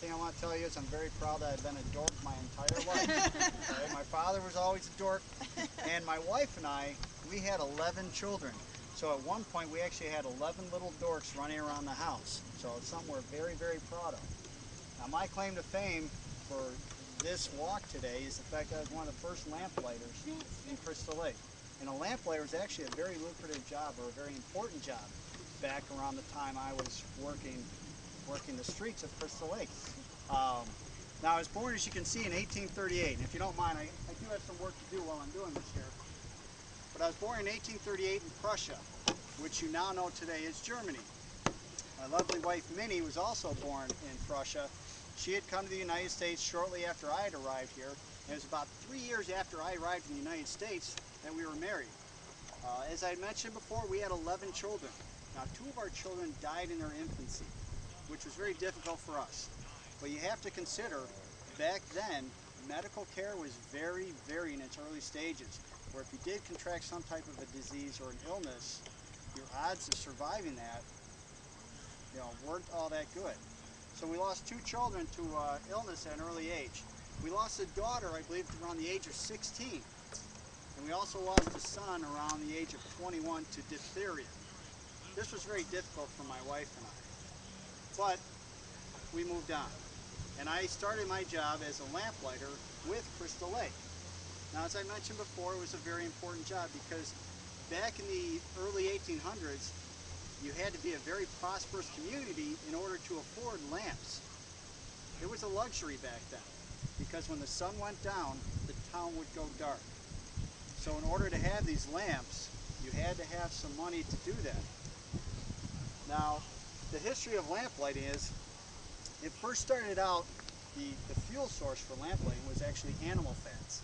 thing I want to tell you is I'm very proud that I've been a dork my entire life. Okay? My father was always a dork, and my wife and I, we had 11 children. So at one point we actually had 11 little dorks running around the house. So it's something we're very, very proud of. Now my claim to fame for this walk today is the fact that I was one of the first lamplighters in Crystal Lake. And a lamplighter is actually a very lucrative job, or a very important job, back around the time I was working the streets of Crystal Lake. Now I was born, as you can see, in 1838. And if you don't mind, I do have some work to do while I'm doing this here. But I was born in 1838 in Prussia, which you now know today is Germany. My lovely wife Minnie was also born in Prussia. She had come to the United States shortly after I had arrived here. And it was about 3 years after I arrived in the United States that we were married. As I mentioned before, we had 11 children. Now 2 of our children died in their infancy, which was very difficult for us. But you have to consider, back then, medical care was very, very in its early stages, where if you did contract some type of a disease or an illness, your odds of surviving that, weren't all that good. So we lost 2 children to illness at an early age. We lost a daughter, I believe, around the age of 16. And we also lost a son around the age of 21 to diphtheria. This was very difficult for my wife and I. But we moved on. And I started my job as a lamplighter with Crystal Lake. Now, as I mentioned before, it was a very important job because back in the early 1800s, you had to be a very prosperous community in order to afford lamps. It was a luxury back then because when the sun went down, the town would go dark. So in order to have these lamps, you had to have some money to do that. Now, the history of lamplighting is, it first started out, the fuel source for lamplighting was actually animal fats.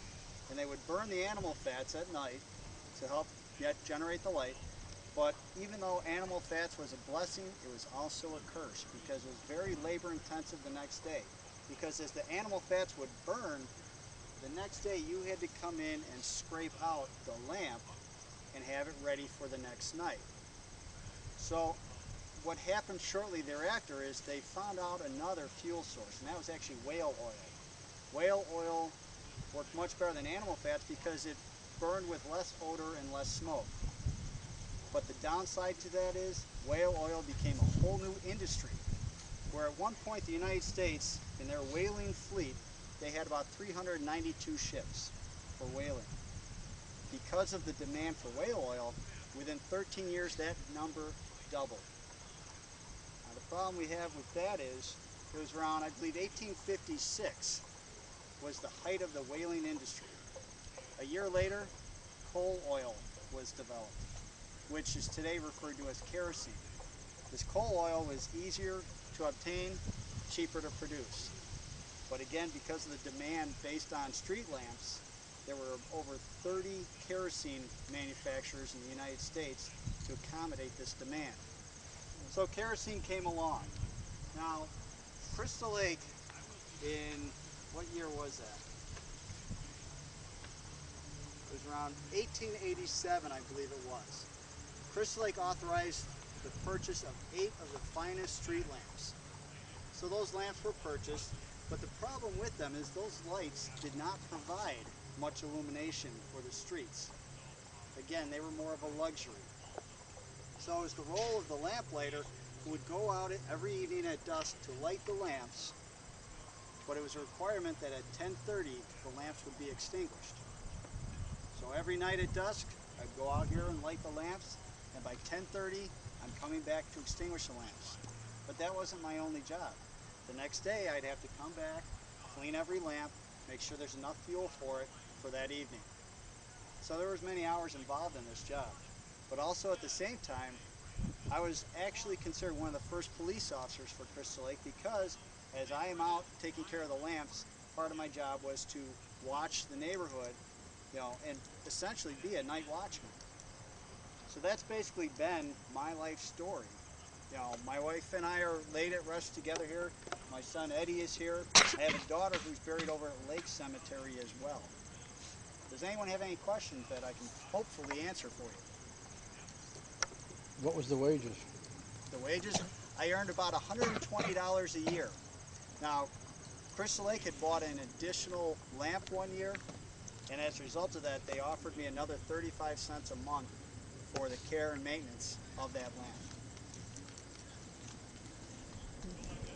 And they would burn the animal fats at night to help generate the light. But even though animal fats was a blessing, it was also a curse because it was very labor intensive the next day. Because as the animal fats would burn, the next day you had to come in and scrape out the lamp and have it ready for the next night. So what happened shortly thereafter is they found out another fuel source, and that was actually whale oil. Whale oil worked much better than animal fats because it burned with less odor and less smoke. But the downside to that is whale oil became a whole new industry, where at one point the United States, in their whaling fleet, they had about 392 ships for whaling. Because of the demand for whale oil, within 13 years that number doubled. Now the problem we have with that is, it was around, I believe, 1856 was the height of the whaling industry. A year later, coal oil was developed, which is today referred to as kerosene. This coal oil was easier to obtain, cheaper to produce. But again, because of the demand based on street lamps, there were over 30 kerosene manufacturers in the United States to accommodate this demand. So kerosene came along. Now, Crystal Lake, in what year was that? It was around 1887, I believe it was. Crystal Lake authorized the purchase of 8 of the finest street lamps. So those lamps were purchased, but the problem with them is those lights did not provide much illumination for the streets. Again, they were more of a luxury. So it was the role of the lamplighter who would go out every evening at dusk to light the lamps, but it was a requirement that at 10:30 the lamps would be extinguished. So every night at dusk, I'd go out here and light the lamps, and by 10:30 I'm coming back to extinguish the lamps. But that wasn't my only job. The next day I'd have to come back, clean every lamp, make sure there's enough fuel for it for that evening. So there was many hours involved in this job. But also at the same time, I was actually considered one of the first police officers for Crystal Lake because as I am out taking care of the lamps, part of my job was to watch the neighborhood, and essentially be a night watchman. So that's basically been my life story. My wife and I are laid at rest together here. My son Eddie is here. I have a daughter who's buried over at Lake Cemetery as well. Does anyone have any questions that I can hopefully answer for you? What was the wages? The wages? I earned about $120 a year. Now, Crystal Lake had bought an additional lamp one year, and as a result of that, they offered me another 35 cents a month for the care and maintenance of that lamp.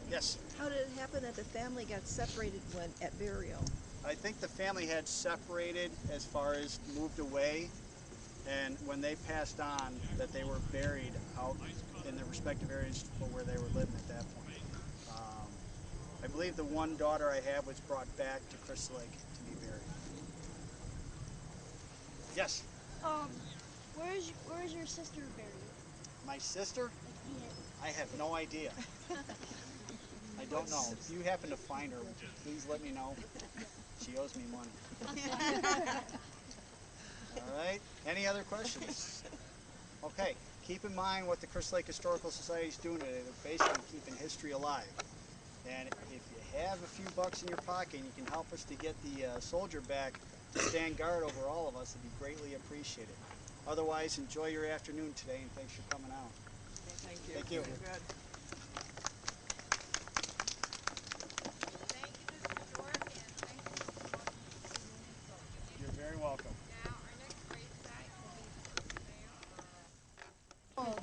Yes? How did it happen that the family got separated when at burial? I think the family had separated as far as moved away, and when they passed on, that they were buried out in their respective areas where they were living at that point. I believe the one daughter I have was brought back to Crystal Lake to be buried. Yes? Where's your sister buried? My sister? Yeah. I have no idea. I don't know. If you happen to find her, please let me know. She owes me money. All right. Any other questions? Okay. Keep in mind what the Crystal Lake Historical Society is doing today. They're basically keeping history alive. And if you have a few bucks in your pocket and you can help us to get the soldier back to stand guard over all of us, it'd be greatly appreciated. Otherwise, enjoy your afternoon today, and thanks for coming out. Thank you. Thank you. Good. Thank you, Mr. Dork, and thank you, Mr. Monkey, for the Union Soldier. You're very welcome. Now, our next gravesite will be the first mayor of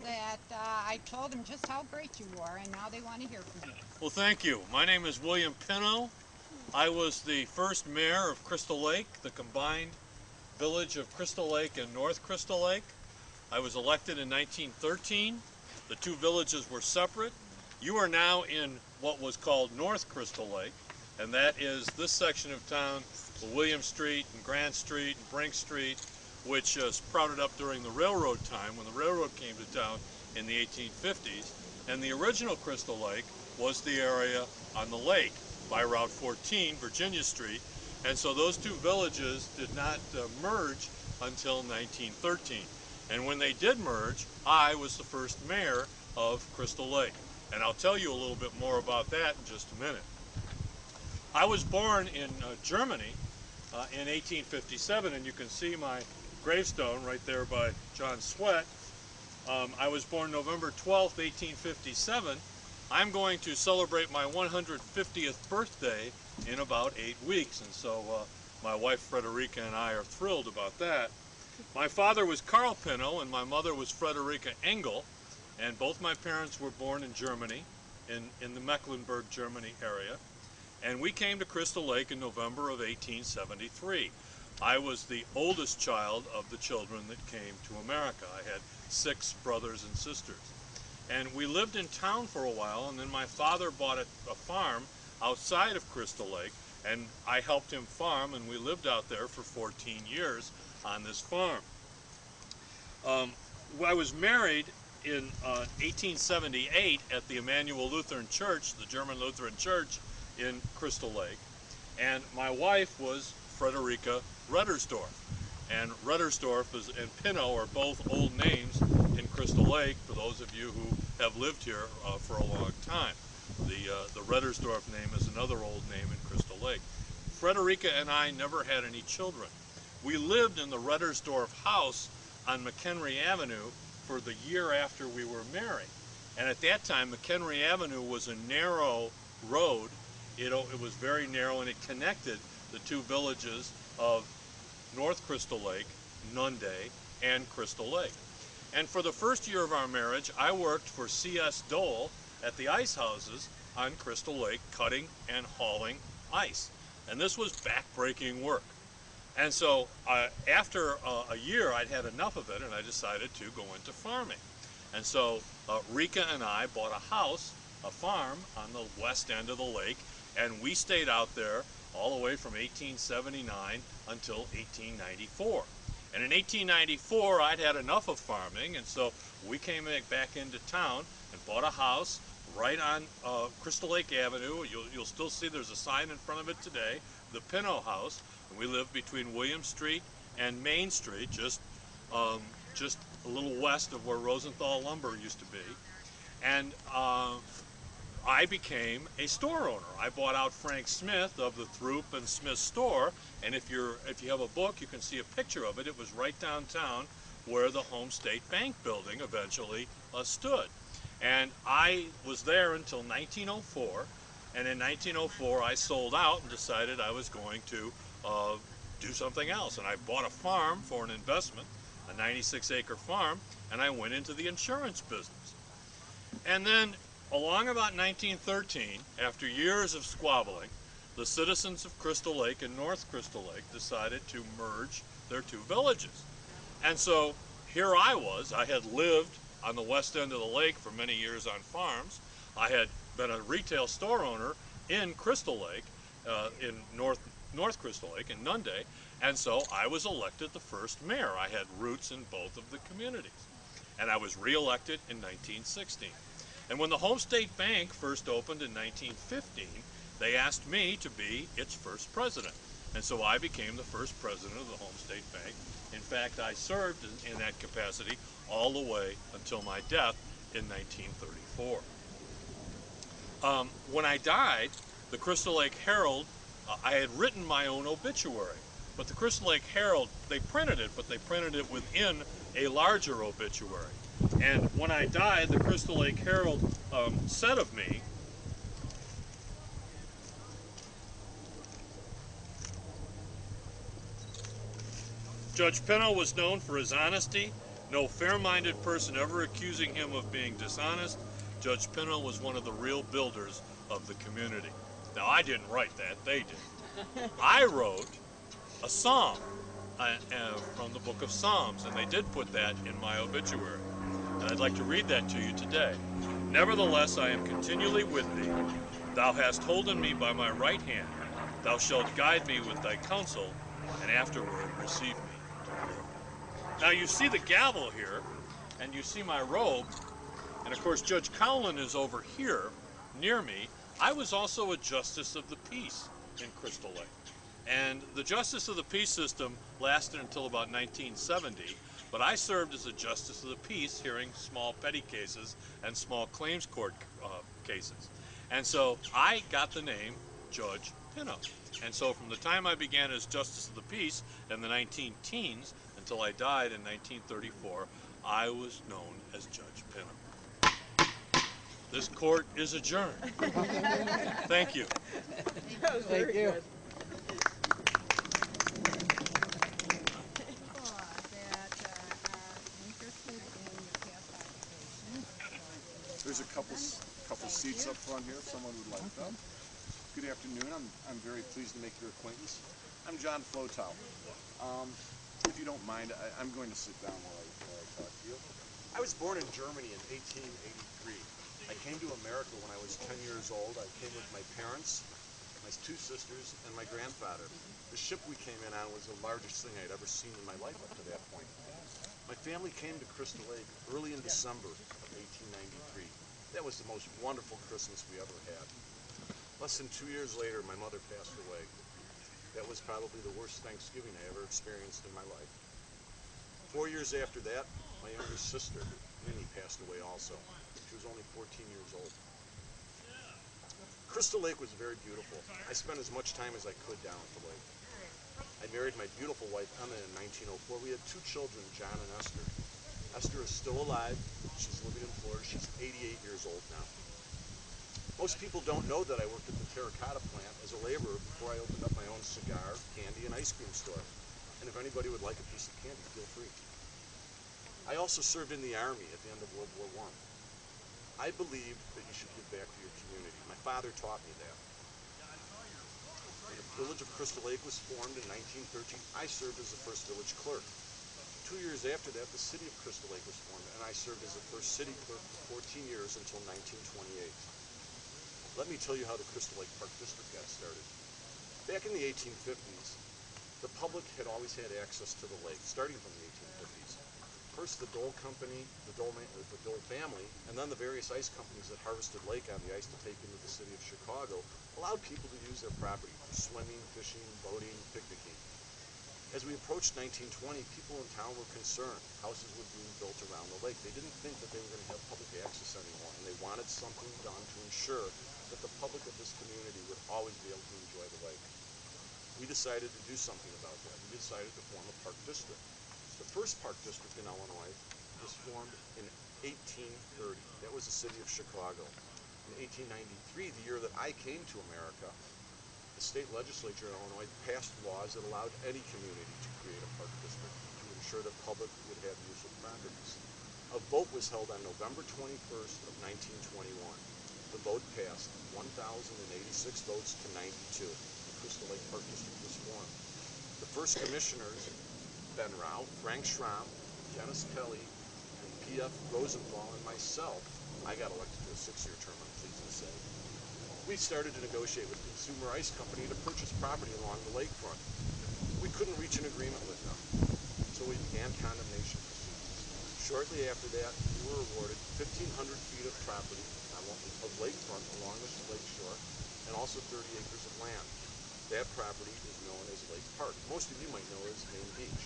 That I told them just how great you were, and now they want to hear from you. Well, thank you. My name is William Pino. I was the first mayor of Crystal Lake, the combined village of Crystal Lake and North Crystal Lake. I was elected in 1913. The two villages were separate. You are now in what was called North Crystal Lake, and that is this section of town, William Street and Grant Street and Brink Street, which sprouted up during the railroad time when the railroad came to town in the 1850s. And the original Crystal Lake was the area on the lake by Route 14, Virginia Street. And so those two villages did not merge until 1913. And when they did merge, I was the first mayor of Crystal Lake. And I'll tell you a little bit more about that in just a minute. I was born in Germany in 1857, and you can see my gravestone right there by John Sweat. I was born November 12th, 1857. I'm going to celebrate my 150th birthday in about 8 weeks, and so my wife Frederica and I are thrilled about that. My father was Carl Pino and my mother was Frederica Engel, and both my parents were born in Germany, in the Mecklenburg, Germany area, and we came to Crystal Lake in November of 1873. I was the oldest child of the children that came to America. I had 6 brothers and sisters. And we lived in town for a while, and then my father bought a farm outside of Crystal Lake, and I helped him farm, and we lived out there for 14 years on this farm. I was married in 1878 at the Emmanuel Lutheran Church, the German Lutheran Church in Crystal Lake, and my wife was Frederica Reddersdorf. And Reddersdorf and Pino are both old names in Crystal Lake for those of you who have lived here for a long time. The Reddersdorf name is another old name in Crystal Lake. Frederica and I never had any children. We lived in the Reddersdorf house on McHenry Avenue for the year after we were married. And at that time, McHenry Avenue was a narrow road. It was very narrow, and it connected the two villages of North Crystal Lake, Nunde, and Crystal Lake. And for the first year of our marriage, I worked for C.S. Dole at the ice houses on Crystal Lake, cutting and hauling ice. And this was back-breaking work. And so after a year, I'd had enough of it, and I decided to go into farming. And so Rika and I bought a house, a farm, on the west end of the lake, and we stayed out there all the way from 1879 until 1894. And in 1894, I'd had enough of farming, and so we came back into town and bought a house right on Crystal Lake Avenue. You'll still see there's a sign in front of it today, the Pino House. And we lived between William Street and Main Street, just a little west of where Rosenthal Lumber used to be. And I became a store owner. I bought out Frank Smith of the Throop and Smith store, and if you have a book, you can see a picture of it. It was right downtown where the Home State Bank building eventually stood. And I was there until 1904, And in 1904, I sold out and decided I was going to do something else. And I bought a farm for an investment, a 96-acre farm, and I went into the insurance business. And then along about 1913, after years of squabbling, the citizens of Crystal Lake and North Crystal Lake decided to merge their two villages. And so here I was. I had lived on the west end of the lake for many years on farms. I had been a retail store owner in Crystal Lake, in North Crystal Lake, in Nunde, and so I was elected the first mayor. I had roots in both of the communities. And I was re-elected in 1916. And when the Home State Bank first opened in 1915, they asked me to be its first president. And so I became the first president of the Home State Bank. In fact, I served in that capacity all the way until my death in 1934. When I died, the Crystal Lake Herald, I had written my own obituary, but the Crystal Lake Herald, they printed it, but they printed it within a larger obituary. And when I died, the Crystal Lake Herald said of me, Judge Pinno was known for his honesty. No fair-minded person ever accusing him of being dishonest. Judge Pinno was one of the real builders of the community. Now, I didn't write that, they did. I wrote a psalm from the book of Psalms, and they did put that in my obituary. And I'd like to read that to you today. Nevertheless, I am continually with thee. Thou hast holden me by my right hand. Thou shalt guide me with thy counsel, and afterward receive me. Now you see the gavel here, and you see my robe, and of course Judge Cowlin is over here, near me. I was also a Justice of the Peace in Crystal Lake. And the Justice of the Peace system lasted until about 1970, but I served as a Justice of the Peace hearing small petty cases and small claims court cases. And so I got the name Judge Pinno. And so from the time I began as Justice of the Peace in the 19-teens until I died in 1934, I was known as Judge Pinno. This court is adjourned. Thank you. That was very good. People that are interested in your past occupation. There's a couple seats up front here if someone would like them. Good afternoon. I'm very pleased to make your acquaintance. I'm John Flotow. If you don't mind, I'm going to sit down while I talk to you. I was born in Germany in 1883. I came to America when I was 10 years old. I came with my parents, my two sisters, and my grandfather. The ship we came in on was the largest thing I'd ever seen in my life up to that point. My family came to Crystal Lake early in December of 1893. That was the most wonderful Christmas we ever had. Less than 2 years later, my mother passed away. That was probably the worst Thanksgiving I ever experienced in my life. 4 years after that, my younger sister, Minnie, passed away also. She was only 14 years old. Crystal Lake was very beautiful. I spent as much time as I could down at the lake. I married my beautiful wife, Emma, in 1904. We had 2 children, John and Esther. Esther is still alive. She's living in Florida. She's 88 years old now. Most people don't know that I worked at the terracotta plant as a laborer before I opened up my own cigar, candy, and ice cream store. And if anybody would like a piece of candy, feel free. I also served in the Army at the end of World War I. I believed that you should give back to your community. My father taught me that. When the village of Crystal Lake was formed in 1913, I served as the first village clerk. 2 years after that, the city of Crystal Lake was formed, and I served as the first city clerk for 14 years until 1928. Let me tell you how the Crystal Lake Park District got started. Back in the 1850s, the public had always had access to the lake, starting from the 1850s. First, the Dole Company, the Dole family, and then the various ice companies that harvested lake on the ice to take into the city of Chicago allowed people to use their property for swimming, fishing, boating, picnicking. As we approached 1920, people in town were concerned. Houses were being built around the lake. They didn't think that they were going to have public access anymore, and they wanted something done to ensure that the public of this community would always be able to enjoy the lake. We decided to do something about that. We decided to form a park district. The first park district in Illinois was formed in 1830. That was the city of Chicago. In 1893, the year that I came to America, the state legislature in Illinois passed laws that allowed any community to create a park district to ensure that public would have use of properties. A vote was held on November 21st of 1921. The vote passed 1,086 votes to 92. The Crystal Lake Park District was formed. The first commissioners, Ben Rao, Frank Schramm, Dennis Kelly, and P.F. Rosenthal, and myself, I got elected to a 6-year term, I'm pleased to say. We started to negotiate with Consumer Ice Company to purchase property along the lakefront. We couldn't reach an agreement with them, so we began condemnation proceedings. Shortly after that, we were awarded 1,500 feet of property of lakefront along the lakeshore, and also 30 acres of land. That property is known as Lake Park. Most of you might know as Main Beach.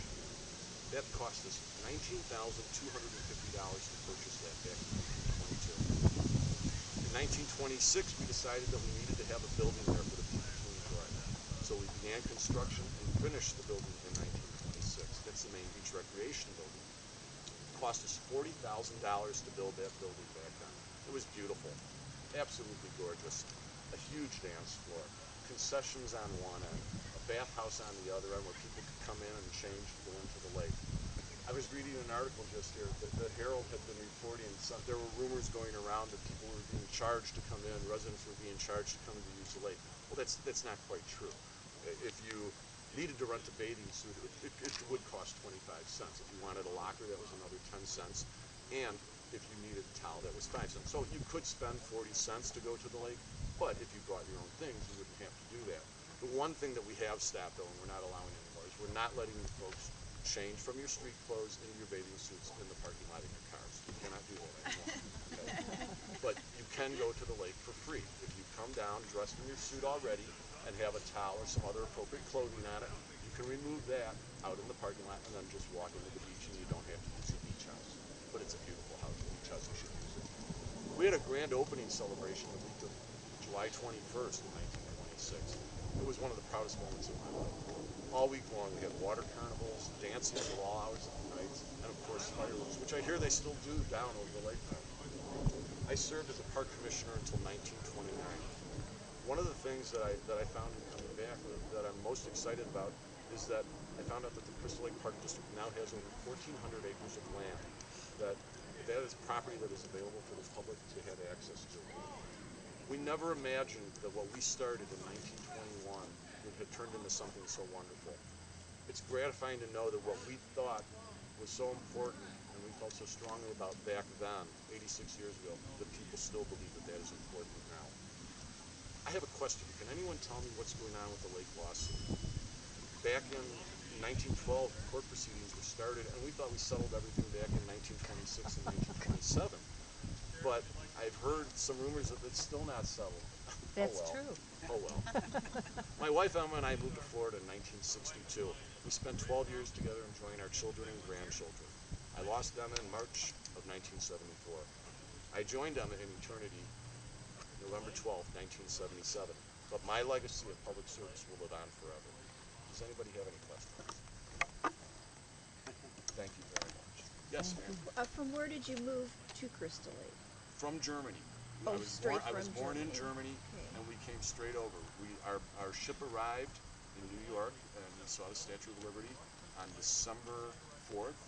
That cost us $19,250 to purchase that back in 1922. In 1926, we decided that we needed to have a building there for the people to enjoy. So we began construction and finished the building in 1926. That's the Main Beach Recreation Building. It cost us $40,000 to build that building back then. It was beautiful, absolutely gorgeous. A huge dance floor, concessions on one end, a bathhouse on the other end where people could come in and change to go into the lake. I was reading an article just here that the Herald had been reporting there were rumors going around that people were being charged to come in, residents were being charged to come in to use the lake. Well, that's not quite true. If you needed to rent a bathing suit, it would cost 25 cents. If you wanted a locker, that was another 10 cents. And if you needed a towel, that was 5 cents. So you could spend 40 cents to go to the lake, but if you brought your own things, you wouldn't have to do that. The one thing that we have stopped, though, and we're not allowing anymore, is we're not letting you folks change from your street clothes into your bathing suits in the parking lot in your cars. You cannot do that anymore. Okay? But you can go to the lake for free. If you come down dressed in your suit already and have a towel or some other appropriate clothing on it, you can remove that out in the parking lot and then just walk into the beach, and you don't have to use the beach house. But it's a beautiful house. Beach house, you should use it. We had a grand opening celebration the week of July 21st in 1926. It was one of the proudest moments of my life. All week long we had water carnivals, dancing at all hours of the night, and of course fireworks, which I hear they still do down over the lakefront. I served as a park commissioner until 1929. One of the things that I found in coming back that I'm most excited about is that I found out that the Crystal Lake Park District now has over 1,400 acres of land that is property that is available for the public to have access to. We never imagined that what we started in 1921 would have turned into something so wonderful. It's gratifying to know that what we thought was so important and we felt so strongly about back then, 86 years ago, that people still believe that is important now. I have a question. Can anyone tell me what's going on with the lake lawsuit? Back in 1912, court proceedings were started, and we thought we settled everything back in 1926 and 1927. But I've heard some rumors that it's still not settled. That's oh well. true. Oh well. My wife Emma and I moved to Florida in 1962. We spent 12 years together enjoying our children and grandchildren. I lost Emma in March of 1974. I joined Emma in eternity November 12, 1977. But my legacy of public service will live on forever. Does anybody have any questions? Thank you very much. Yes, ma'am. From where did you move to Crystal Lake? From Germany. Oh, I was born in Germany, Okay. and we came straight over. Our ship arrived in New York, and we saw the Statue of Liberty on December 4th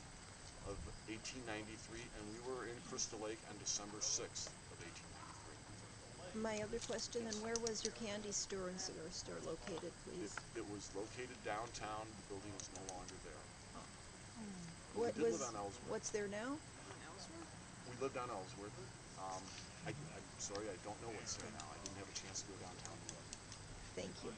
of 1893, and we were in Crystal Lake on December 6th of 1893. My other question, then, where was your candy store and cigar store located, please? It was located downtown. The building is no longer there. What we did was, live on Ellsworth. what's there now? We lived on Ellsworth. I'm sorry, I don't know what's there now. I didn't have a chance to go downtown to look. Thank you.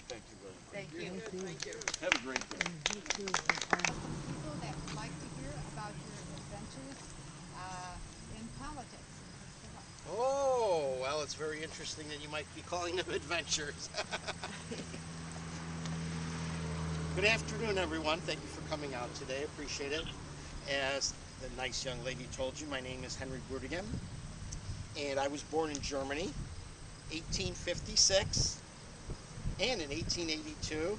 Thank you very much. Thank you. Thank you. Have a great day. People that would like to hear about your adventures in politics. Oh, well, it's very interesting that you might be calling them adventures. Good afternoon, everyone. Thank you for coming out today. Appreciate it. As the nice young lady told you, my name is Henry Brudigam, and I was born in Germany, 1856, and in 1882,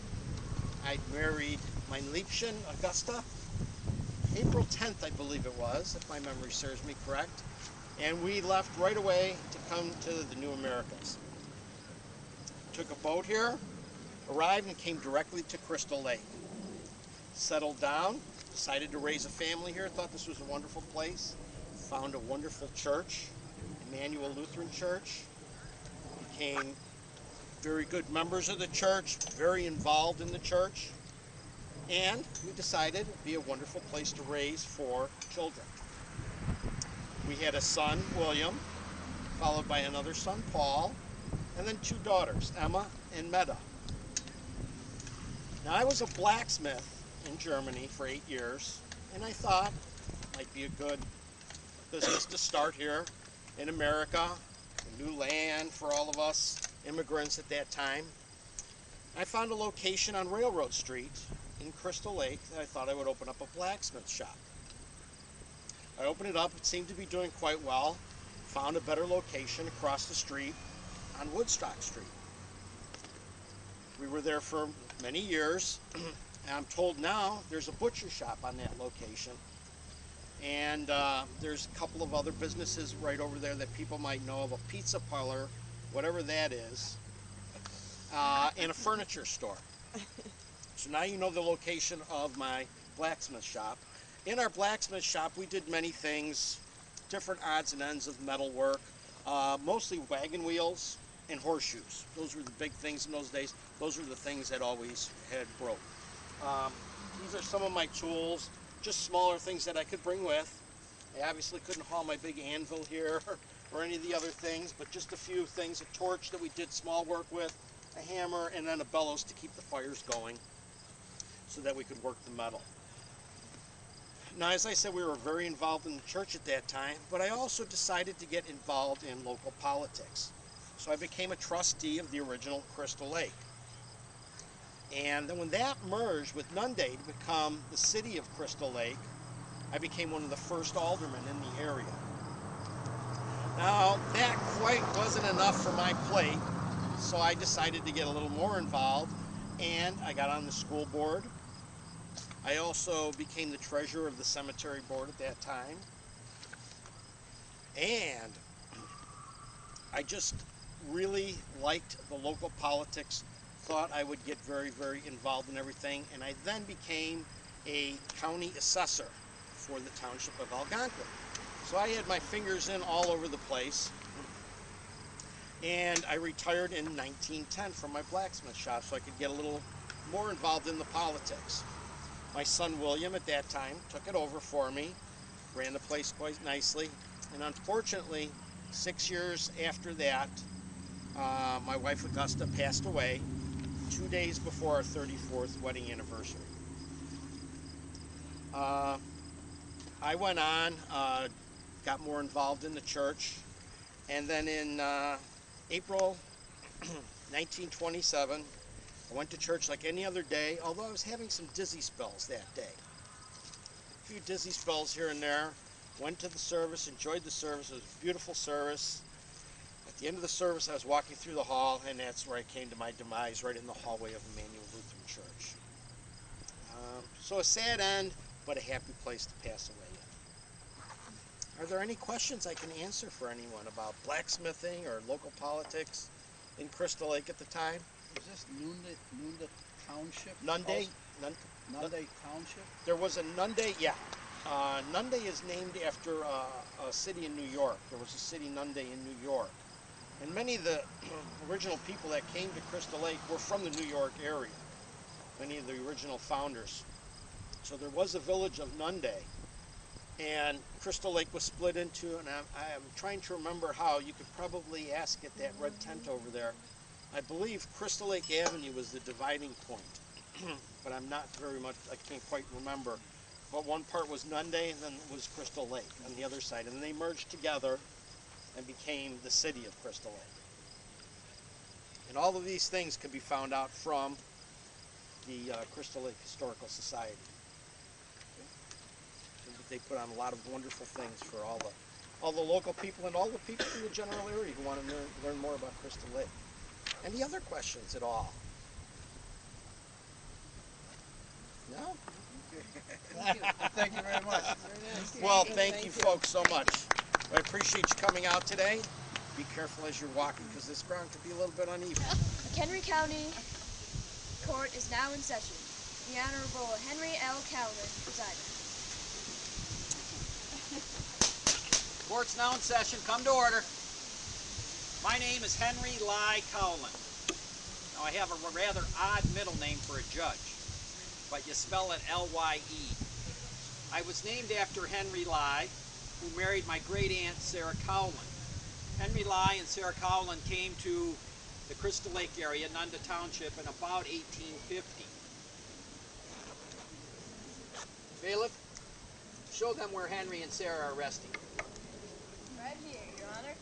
I married mein Liebchen, Augusta, April 10th, I believe it was, if my memory serves me correct. and we left right away to come to the New Americas. Took a boat here, arrived, and came directly to Crystal Lake. Settled down, decided to raise a family here, thought this was a wonderful place, found a wonderful church, Emmanuel Lutheran Church, became very good members of the church, very involved in the church, and we decided it would be a wonderful place to raise 4 children. We had a son, William, followed by another son, Paul, and then 2 daughters, Emma and Meta. Now, I was a blacksmith in Germany for 8 years, and I thought it might be a good business to start here in America, a new land for all of us immigrants at that time. I found a location on Railroad Street in Crystal Lake that I thought I would open up a blacksmith shop. I opened it up, it seemed to be doing quite well, found a better location across the street on Woodstock Street. We were there for many years, and I'm told now there's a butcher shop on that location, and there's a couple of other businesses right over there that people might know of, a pizza parlor, whatever that is, and a furniture store. So now you know the location of my blacksmith shop. In our blacksmith shop, we did many things, different odds and ends of metal work, mostly wagon wheels and horseshoes. Those were the big things in those days. Those were the things that always had broke. These are some of my tools, just smaller things that I could bring with. I obviously couldn't haul my big anvil here or any of the other things, but just a few things, a torch that we did small work with, a hammer, and then a bellows to keep the fires going so that we could work the metal. Now, as I said, we were very involved in the church at that time, but I also decided to get involved in local politics. So I became a trustee of the original Crystal Lake. And then when that merged with Nunde to become the city of Crystal Lake, I became one of the first aldermen in the area. Now, that quite wasn't enough for my plate, so I decided to get a little more involved, and I got on the school board. I also became the treasurer of the cemetery board at that time. And I just really liked the local politics, thought I would get very, very involved in everything, and I then became a county assessor for the township of Algonquin. So I had my fingers in all over the place, and I retired in 1910 from my blacksmith shop so I could get a little more involved in the politics. My son William at that time took it over for me, ran the place quite nicely, and unfortunately 6 years after that, my wife Augusta passed away 2 days before our 34th wedding anniversary. I went on, got more involved in the church, and then in April 1927, I went to church like any other day, although I was having some dizzy spells that day. A few dizzy spells here and there. Went to the service, enjoyed the service. It was a beautiful service. At the end of the service, I was walking through the hall, and that's where I came to my demise, right in the hallway of Emmanuel Lutheran Church. So a sad end, but a happy place to pass away in. Are there any questions I can answer for anyone about blacksmithing or local politics in Crystal Lake at the time? Is this Nunde Township? Nunde? Nunde Township? There was a Nunde, yeah. Nunde is named after a city in New York. There was a city Nunde in New York. And many of the original people that came to Crystal Lake were from the New York area. Many of the original founders. So there was a village of Nunde. And Crystal Lake was split into, and I'm trying to remember how. You could probably ask at that red tent over there. I believe Crystal Lake Avenue was the dividing point, but I'm not very much, I can't quite remember. But one part was Nunde, and then it was Crystal Lake on the other side, and then they merged together and became the city of Crystal Lake. And all of these things can be found out from the Crystal Lake Historical Society. They put on a lot of wonderful things for all the local people and all the people from the general area who want to learn more about Crystal Lake. Any other questions at all? No? Thank you very much. Well, thank you folks so much. I appreciate you coming out today. Be careful as you're walking because this ground could be a little bit uneven. McHenry County Court is now in session. The Honorable Henry L. Cowlin presiding. Court's now in session. Come to order. My name is Henry Lye Cowlin. Now I have a rather odd middle name for a judge, but you spell it L-Y-E. I was named after Henry Lye, who married my great aunt Sarah Cowlin. Henry Lye and Sarah Cowlin came to the Crystal Lake area, Nunda Township, in about 1850. Bailiff, show them where Henry and Sarah are resting. Right here, Your Honor.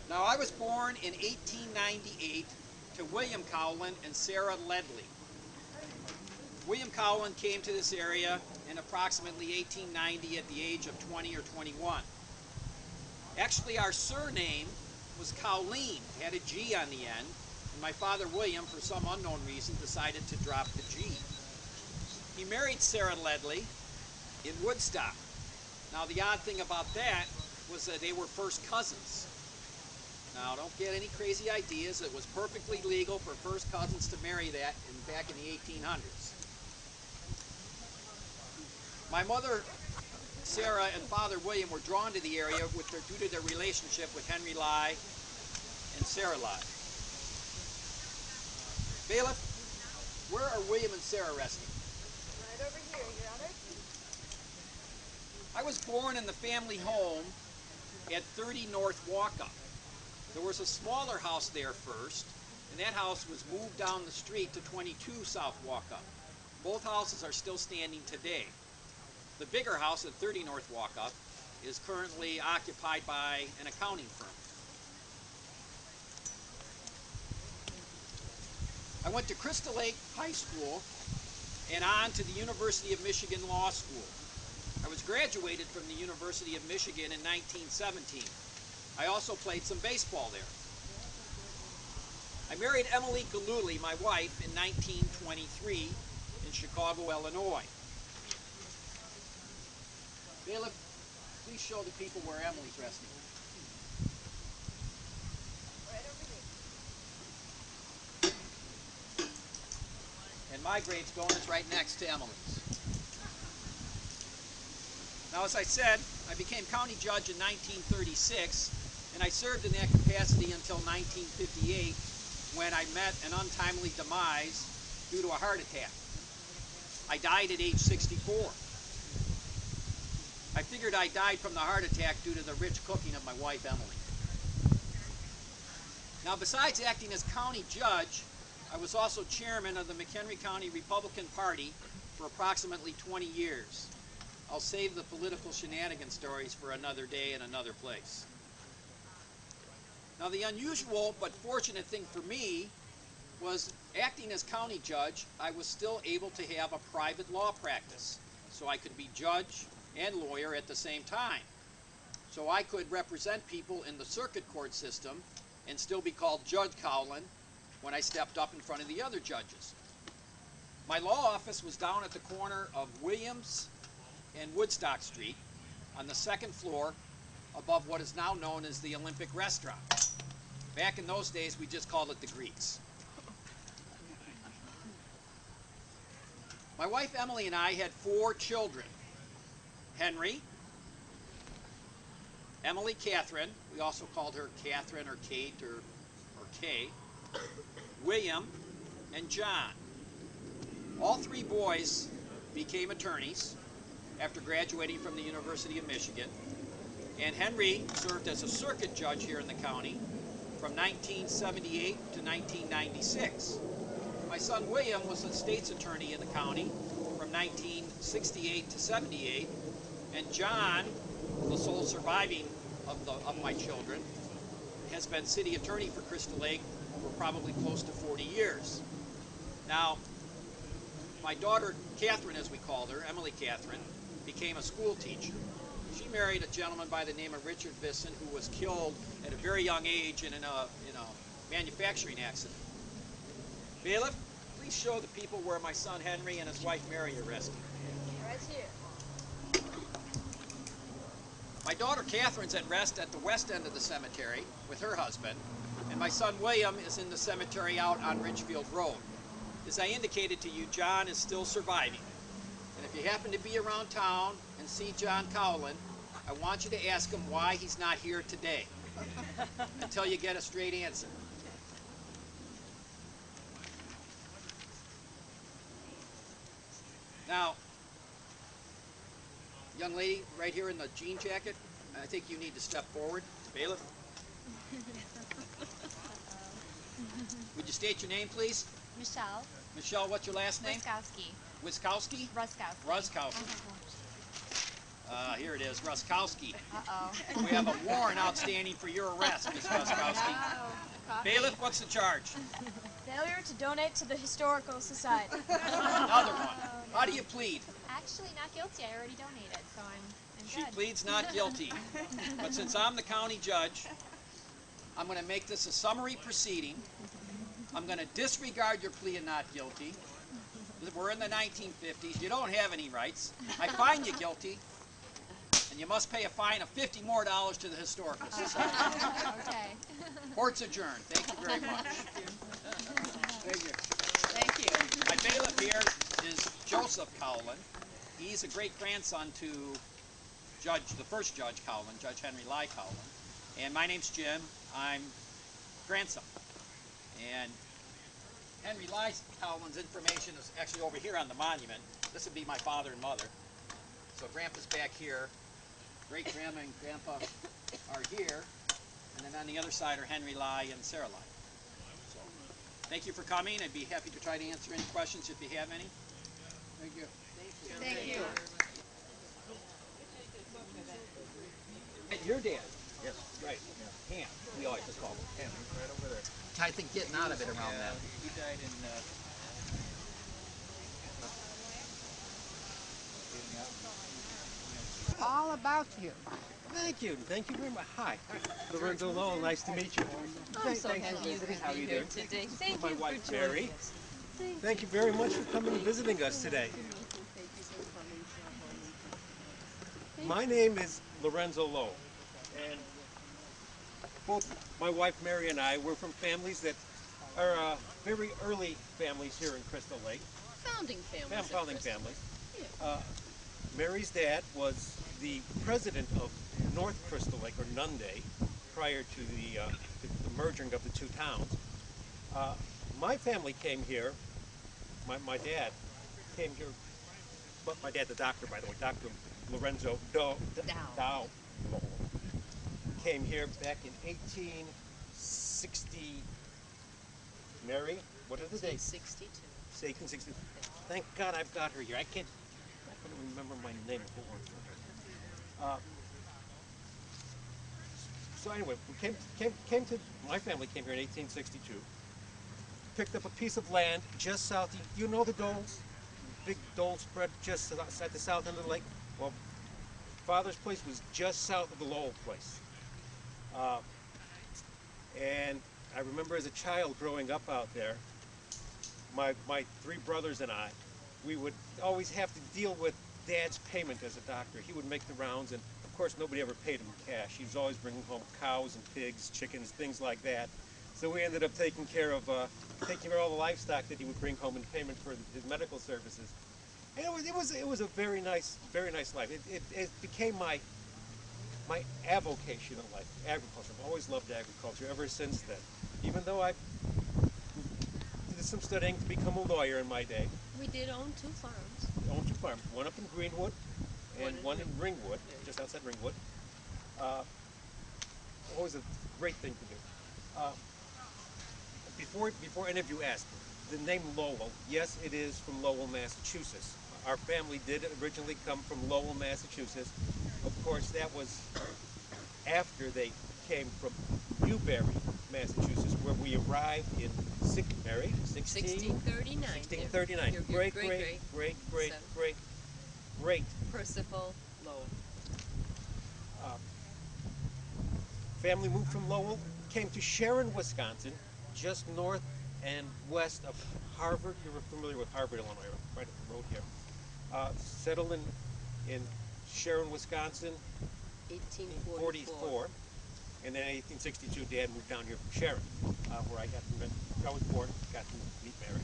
Now, I was born in 1898 to William Cowlin and Sarah Ledley. William Cowlin came to this area in approximately 1890 at the age of 20 or 21. Actually, our surname was Cowleen, had a G on the end, and my father William, for some unknown reason, decided to drop the G. He married Sarah Ledley in Woodstock. Now, the odd thing about that was that they were first cousins. Now, don't get any crazy ideas. It was perfectly legal for first cousins to marry that back in the 1800s. My mother, Sarah, and father, William, were drawn to the area due to their relationship with Henry Lye and Sarah Lye. Bailiff, where are William and Sarah resting? Right over here, Your Honor. I was born in the family home at 30 North Walkup. There was a smaller house there first, and that house was moved down the street to 22 South Walkup. Both houses are still standing today. The bigger house at 30 North Walkup is currently occupied by an accounting firm. I went to Crystal Lake High School and on to the University of Michigan Law School. I was graduated from the University of Michigan in 1917. I also played some baseball there. I married Emily Galuli, my wife, in 1923 in Chicago, Illinois. Bailiff, please show the people where Emily's resting. Right over here. And my gravestone is right next to Emily's. Now, as I said, I became county judge in 1936, and I served in that capacity until 1958, when I met an untimely demise due to a heart attack. I died at age 64. I figured I died from the heart attack due to the rich cooking of my wife, Emily. Now, besides acting as county judge, I was also chairman of the McHenry County Republican Party for approximately 20 years. I'll save the political shenanigan stories for another day and another place. Now, the unusual but fortunate thing for me was acting as county judge, I was still able to have a private law practice, so I could be judge and lawyer at the same time. So I could represent people in the circuit court system and still be called Judge Cowlin when I stepped up in front of the other judges. My law office was down at the corner of Williams and Woodstock Street on the second floor above what is now known as the Olympic Restaurant. Back in those days, we just called it the Greeks. My wife Emily and I had 4 children. Henry, Emily Catherine, we also called her Catherine or Kate or Kay, William, and John. All 3 boys became attorneys after graduating from the University of Michigan, and Henry served as a circuit judge here in the county from 1978 to 1996. My son William was a state's attorney in the county from 1968 to 78, and John, the sole surviving of my children, has been city attorney for Crystal Lake for probably close to 40 years. Now, my daughter Catherine, as we called her, Emily Catherine, became a school teacher. She married a gentleman by the name of Richard Bisson, who was killed at a very young age in a manufacturing accident. Bailiff, please show the people where my son Henry and his wife Mary are resting. Right here. My daughter Catherine's at rest at the west end of the cemetery with her husband, and my son William is in the cemetery out on Ridgefield Road. As I indicated to you, John is still surviving. And if you happen to be around town and see John Cowland, I want you to ask him why he's not here today until you get a straight answer. Now, young lady right here in the jean jacket, I think you need to step forward. Bailiff? Would you state your name, please? Michelle Michelle, what's your last name? Wiskowski. Wiskowski? Ruskowski. Ruskowski. Here it is, Ruskowski. Uh-oh. We have a warrant outstanding for your arrest, Ms. Ruskowski. Bailiff, what's the charge? Failure to donate to the Historical Society. Another one. How do you plead? Actually, not guilty. I already donated, so I'm She good. pleads not guilty. But since I'm the county judge, I'm going to make this a summary proceeding. I'm going to disregard your plea of not guilty. We're in the 1950s. You don't have any rights. I find you guilty, and you must pay a fine of $50 more to the Historical Society. Okay. Court's adjourned. Thank you very much. Thank you. My bailiff here is Joseph Cowland. He's a great-grandson to the first Judge Cowland, Judge Henry Lai Cowland. And my name's Jim. I'm grandson. And Henry Lai Cowland's information is actually over here on the monument. This would be my father and mother. So Grandpa's back here. Great-grandma and Grandpa are here. And then on the other side are Henry Lai and Sarah Lai. So, thank you for coming. I'd be happy to try to answer any questions if you have any. Thank you. Thank you. Your dad? Yes. Right. Ham. We always just call him. Ham, right over there. I think getting out of it around that. He died in. All about you. Thank you. Thank you very much. Hi. Lorenzo Lowell. Nice to meet you. I'm so Thanks for happy visiting. to How are be you here doing? today. Thank My you wife, for joining Mary. us. Thank you very much for coming and visiting us today. My name is Lorenzo Lowell, and both my wife Mary and I were from families that are very early families here in Crystal Lake. Founding families. Founding families. Mary's dad was the president of North Crystal Lake, or Nunde, prior to the merging of the two towns. My family came here. My dad came here, but my dad, the doctor, by the way, Dr. Lorenzo Dow Lowell, came here back in 1860. Mary, what is the date? 62. 1860. Thank God I've got her here. I couldn't remember my name if it weren't for her. So anyway, we came to my family came here in 1862. Picked up a piece of land just south. You know the Doles, big Dole spread just at the south end of the lake. Well, Father's place was just south of the Lowell place, and I remember as a child growing up out there, my three brothers and I, we would always have to deal with Dad's payment as a doctor. He would make the rounds, and of course nobody ever paid him cash. He was always bringing home cows and pigs, chickens, things like that. So we ended up taking care of all the livestock that he would bring home in payment for his medical services. And it was a very nice life. It became my avocation in life, agriculture. I've always loved agriculture ever since then. Even though I did some studying to become a lawyer in my day. We did own 2 farms. Owned 2 farms, one up in Greenwood and one in Ringwood, just outside Ringwood. Always a great thing to do. Before any of you ask, the name Lowell, yes, it is from Lowell, Massachusetts. Our family did originally come from Lowell, Massachusetts. Of course, that was after they came from Newbury, Massachusetts, where we arrived in 1639. 1639. Your Great Percival Lowell. Family moved from Lowell, came to Sharon, Wisconsin, just north and west of Harvard. You're familiar with Harvard, Illinois, right up the road here. Settled in Sharon, Wisconsin. 1844. And then in 1862, Dad moved down here from Sharon, where I was born, got to meet Mary.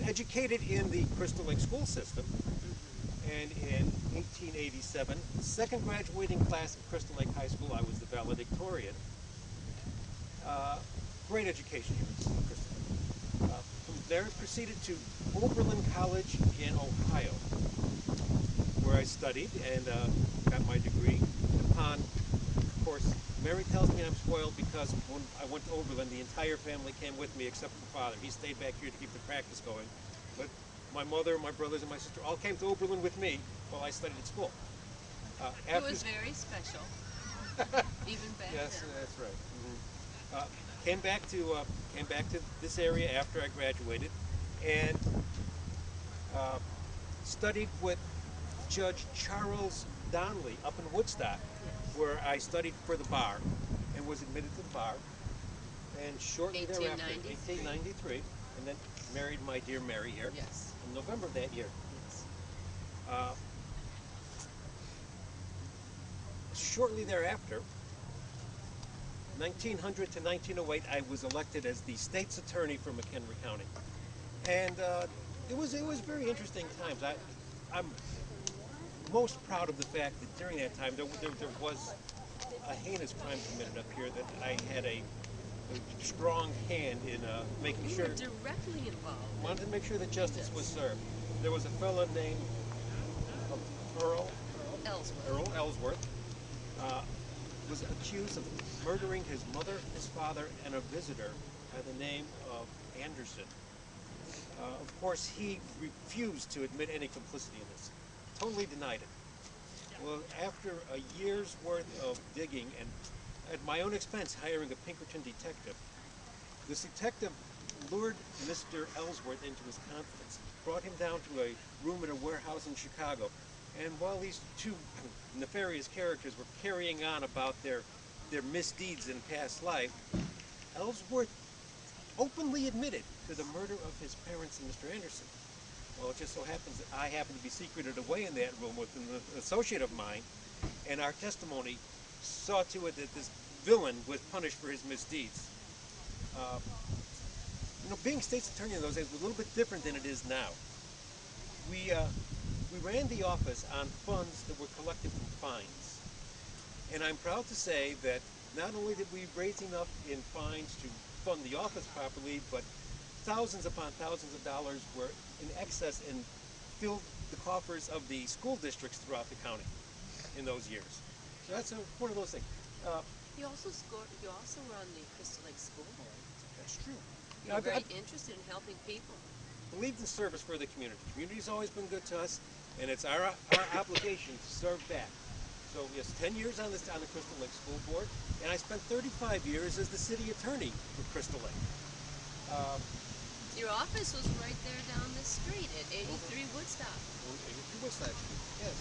Educated in the Crystal Lake school system, and in 1887, the second graduating class of Crystal Lake High School, I was the valedictorian. Great education here at Crystal Lake. From there, I proceeded to Oberlin College in Ohio, where I studied and got my degree. Upon, of course, Mary tells me I'm spoiled because when I went to Oberlin, the entire family came with me except for Father. He stayed back here to keep the practice going. But my mother, my brothers, and my sister all came to Oberlin with me while I studied at school. It was very special, even back yes, then. that's right. Mm-hmm. Came back to this area after I graduated, and studied with Judge Charles Donnelly up in Woodstock, where I studied for the bar and was admitted to the bar. And shortly thereafter, 1893, and then married my dear Mary here in November of that year. Shortly thereafter, 1900 to 1908, I was elected as the state's attorney for McHenry County, and it was very interesting times. I'm most proud of the fact that during that time there was a heinous crime committed up here that I had a strong hand in making sure. You were directly involved. Wanted to make sure that justice was served. There was a fellow named Earl Ellsworth. Was accused of murdering his mother, his father, and a visitor by the name of Anderson. Of course, he refused to admit any complicity in this. Totally denied it. Well, after a year's worth of digging and at my own expense hiring a Pinkerton detective, this detective lured Mr. Ellsworth into his confidence, brought him down to a room in a warehouse in Chicago, and while these two nefarious characters were carrying on about their misdeeds in past life, Ellsworth openly admitted to the murder of his parents and Mr. Anderson. Well, it just so happens that I happened to be secreted away in that room with an associate of mine, and our testimony saw to it that this villain was punished for his misdeeds. Being state's attorney in those days was a little bit different than it is now. We ran the office on funds that were collected from fines. And I'm proud to say that not only did we raise enough in fines to fund the office properly, but thousands upon thousands of dollars were in excess and filled the coffers of the school districts throughout the county in those years. So that's one of those things. You also were on the Crystal Lake School Board. That's true. You were very interested in helping people. Believed in service for the community. The community's always been good to us, and it's our obligation to serve back. So yes, 10 years on the Crystal Lake School Board, and I spent 35 years as the city attorney for Crystal Lake. Your office was right there down the street at 83 Woodstock. 83 Woodstock, yes.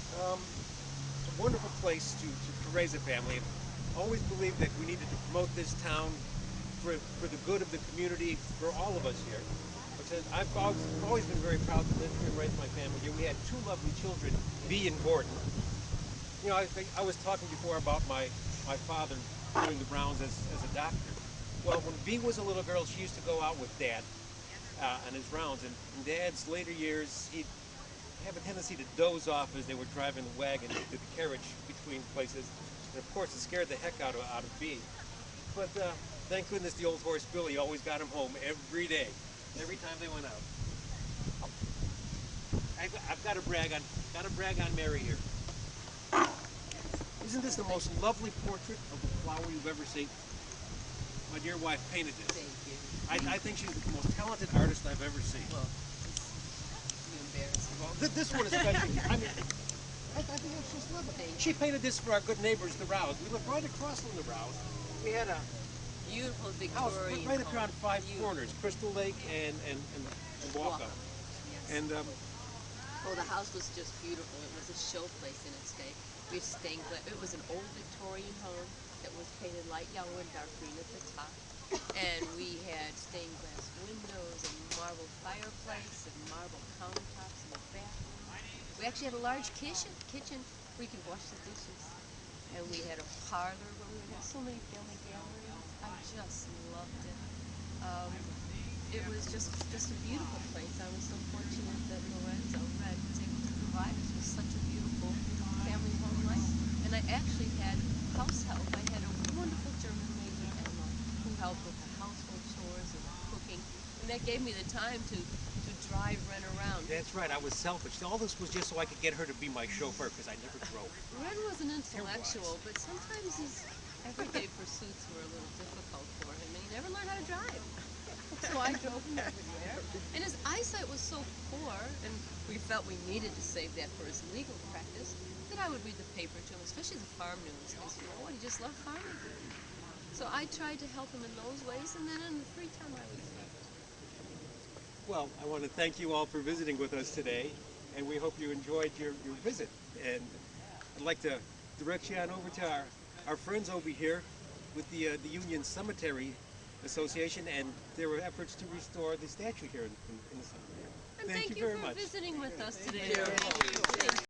It's a wonderful place to raise a family. I've always believed that we needed to promote this town for the good of the community, for all of us here. Because I've always been very proud to live here and raise my family here. We had two lovely children, Bee and Gordon. You know, I was talking before about my father doing the rounds as a doctor. Well, when Bee was a little girl, she used to go out with Dad on his rounds. And in Dad's later years, he'd have a tendency to doze off as they were driving the wagon, the carriage between places. And of course, it scared the heck out of Bee. But thank goodness the old horse Billy always got him home every day, every time they went out. I've got to brag on Mary here. Isn't this the most lovely portrait of a flower you've ever seen? My dear wife painted this. Thank you. I think she's the most talented artist I've ever seen. Well, you embarrassed me. Well, this one especially. I mean, I think it's just lovely. She painted this for our good neighbors, the Rouse. We live right across from the Rouse. We had a beautiful house Victorian right home. around five corners, Crystal Lake and Walkup. Yes. And oh, the house was just beautiful. It was a show place in its day. We had stained glass. It was an old Victorian home that was painted light yellow and dark green at the top. And we had stained glass windows and marble fireplace and marble countertops in the bathroom. We actually had a large kitchen we could wash the dishes. And we had a parlor where we would have so many family gatherings. I just loved it. It was just a beautiful place. I was so fortunate that Lorenzo Red was able to provide us with such a beautiful family home life. And I actually had house help. I had a wonderful German lady, Emma, who helped with the household chores and cooking. And that gave me the time to drive Ren around. That's right, I was selfish. All this was just so I could get her to be my chauffeur because I never drove. Ren was an intellectual, but sometimes his everyday pursuits were a little difficult for him, and he never learned how to drive. So I drove him everywhere. And his eyesight was so poor, and we felt we needed to save that for his legal practice, that I would read the paper to him, especially the farm news, because you know what, he just loved farming. So I tried to help him in those ways, and then in the free time I would sing. Well, I want to thank you all for visiting with us today, and we hope you enjoyed your visit. And I'd like to direct you on over to our friends over here with the Union Cemetery Association and their efforts to restore the statue here in the cemetery. And Thank you very for much. visiting with us today. Thank you.